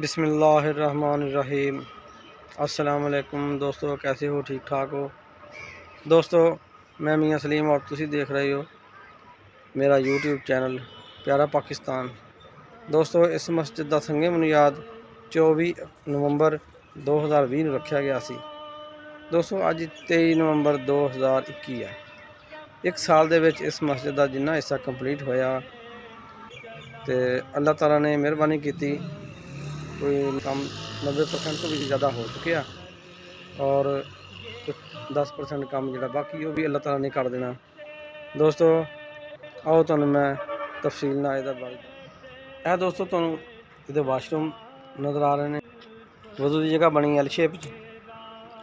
बिस्मिल्लाहिर्रहमानिर्रहीम। अस्सलाम वालेकुम दोस्तों, कैसे हो? ठीक ठाक हो दोस्तों? मैं मियां सलीम और तुसी देख रहे हो मेरा यूट्यूब चैनल प्यारा पाकिस्तान। दोस्तों, इस मस्जिद का संगे बुनियाद 24 नवंबर 2020 ਨੂੰ ਰੱਖਿਆ ਗਿਆ ਸੀ। दोस्तों, ਅੱਜ 23 ਨਵੰਬਰ 2021 है। एक साल ਦੇ ਵਿੱਚ ਇਸ ਮਸਜਿਦ ਦਾ ਜਿੰਨਾ ਹਿੱਸਾ ਕੰਪਲੀਟ ਹੋਇਆ ਤੇ अल्लाह ताला ने मेहरबानी की, कोई काम 90% तो भी ज़्यादा हो चुके हैं और कुछ 10% काम जो बाकी वो भी अल्लाह ताला ने कर देना। दोस्तों, आओ तुहानू मैं तफसील ना इहदा बारे यह दोस्तों तुहानू इहदे वाशरूम नज़र आ रहे हैं। वज़ू की जगह बनी एल शेप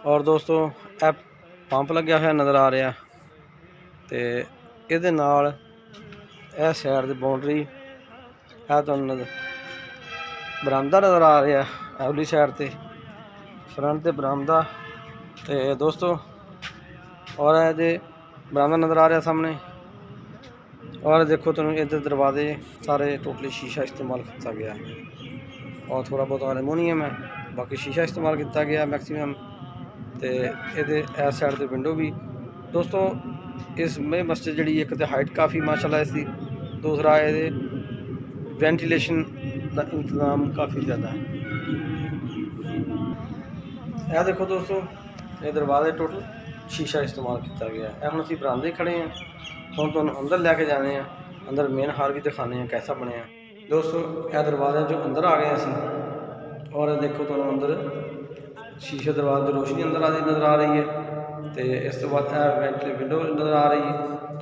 और दोस्तों यह पंप लग्या हुआ नज़र आ रहा तो ये नाल यह साइड की बाउंड्री है तुहानू नज़र बरामदा नज़र आ रहा है। अगली साइड ते फ्रंट ते बरामदा ते दोस्तों और ये बरामदा नज़र आ रहा सामने। और देखो तुम इधर दरवाजे सारे टोटली शीशा इस्तेमाल किया गया और थोड़ा बहुत एलुमिनियम है, बाकी शीशा इस्तेमाल किया गया मैक्सीमम। तो ये साइड से विंडो भी दोस्तों इस मस्जिद जी एक तो हाइट काफ़ी माशाल्लाह इसकी, दूसरा ये वेंटिलेशन का इंतज़ाम काफ़ी ज़्यादा है। यह देखो दोस्तों ये दरवाजे टोटल शीशा इस्तेमाल किया गया है। हम असीं बरामदे खड़े हैं, हम तुहानू अंदर लैके जाने हैं, अंदर मेन हाल भी दिखाने हैं कैसा बनया दोस्तों। यह दरवाजे जो अंदर आ गए असीं और देखो तुहानू अंदर शीशे दरवाजे की रोशनी अंदर आती नज़र आ रही है। तो इस तो बाद विंडो नज़र आ रही है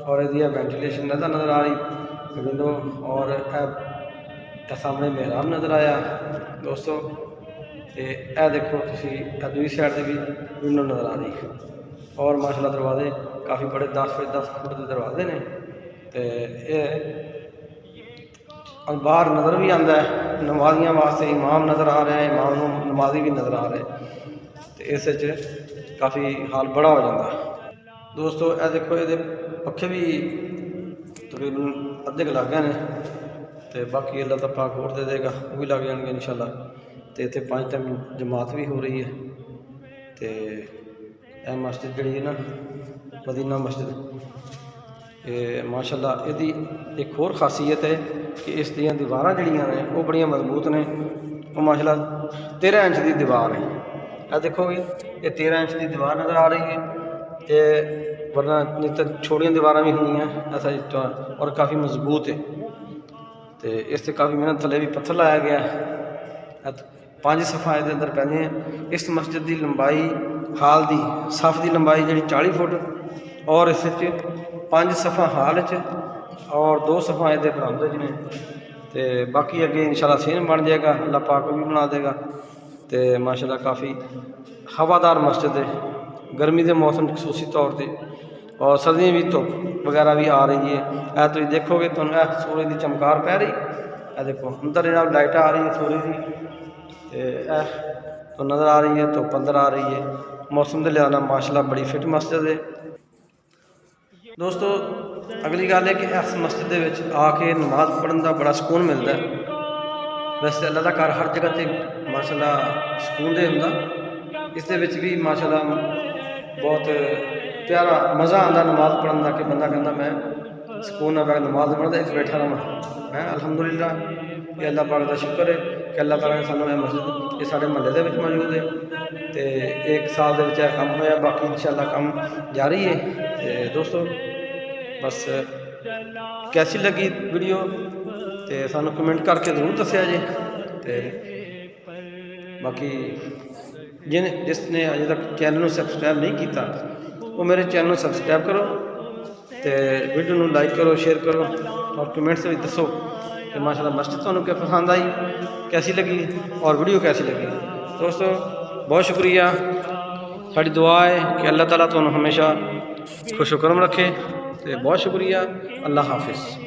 और यह वेंटिलेशन नज़र आ रही विंडो और सामने मेहराब नज़र आया दोस्तों। तो यह देखो तुसी दूसरी साइड से भी विंडो नज़र आ रही और माशाल्लाह दरवाजे काफ़ी बड़े 10 फुट के दरवाजे ने। तो ये बाहर नज़र भी आता है नमाजियों वास्ते, इमाम नज़र आ रहा है, इमाम नमाजी भी नज़र आ रहे हैं। तो इस काफ़ी हाल बड़ा हो जाता है दोस्तों। यह देखो ये पखे भी तकरीबन अद्धे क लग गए हैं तो बाकी अल्लाह तो पाक होर दे देगा, वो भी लग जाएंगे इंशाल्लाह। तो इतने 5 टाइम जमात भी हो रही है। तो यह मस्जिद जी है ना मदीना मस्जिद, ये माशाल्लाह यदी एक होर खासियत है कि इस दी दीवारां जड़ियां ने वो बड़ियां मजबूत ने। वो माशाल्लाह 13 इंच की दीवार है। यह देखोगे ये 13 इंच की दीवार नज़र आ रही है। ये वरना नहीं तो छोटियां दीवारां भी होंदियां ऐसा और काफ़ी मजबूत है। तो इस काफ़ी मेहनत थले भी पत्थर लाया गया है। 5 सफ़ा ये अंदर पैंदियां हैं। इस मस्जिद की लंबाई हाल की सफ़ की लंबाई जी 40 फुट और इस 5 सफ़ा हाल और 2 सफ़ा ये बरामदे ने। तो बाकी अगे इंशाल्लाह सेम बन जाएगा, अल्लाह पाक भी बना देगा। तो माशाल्लाह काफ़ी हवादार मस्जिद है, गर्मी के मौसम खसूसी तौर पर और सर्दियों भी धुप वगैरह भी आ रही है। यह तुम देखोगे तो सूरज की चमकार पै रही, यह देखो अंदर लाइट आ रही है सूरज की तो नज़र आ रही है, धुप अंदर आ रही है। मौसम के लिहाज माशाल्लाह बड़ी फिट मस्जिद है दोस्तों। अगली गल है कि इस मस्जिद के आके नमाज पढ़ने का बड़ा सुकून मिलता है। वैसे अल्लाह का घर हर जगह पर माशाल्लाह सुकून दे हुंदा, इस भी माशाल्लाह बहुत प्यारा मज़ा आता नमाज पढ़ने का कि बंदा कहता मैं सुकून बैठ नमाज पढ़ता एक बैठा रहा मैं। अल्हम्दुलिल्लाह ये अल्लाह पाक का शुक्र है कि अल्लाह ताला ने सानू मस्जिद ये साढ़े महल्ले के मौजूद है। तो 1 साल के काम होया, बाकी इंशाल्लाह काम जारी है। तो दोस्तों बस कैसी लगी वीडियो तो सानू कमेंट करके जरूर दस्या जे। तो बाकी जिसने अजे तक चैनल को सबसक्राइब नहीं किया वो मेरे चैनल को सबसक्राइब करो, तो वीडियो को लाइक करो, शेयर करो और कमेंट्स में दसो कि माशाल्लाह मस्जिद तुहानू क्या पसंद आई, कैसी लगी और वीडियो कैसी लगी। दोस्तों बहुत शुक्रिया, साड़ी दुआ है कि अल्लाह ताला तुहानू हमेशा खुश करम रखे। तो बहुत शुक्रिया, अल्लाह हाफिज़।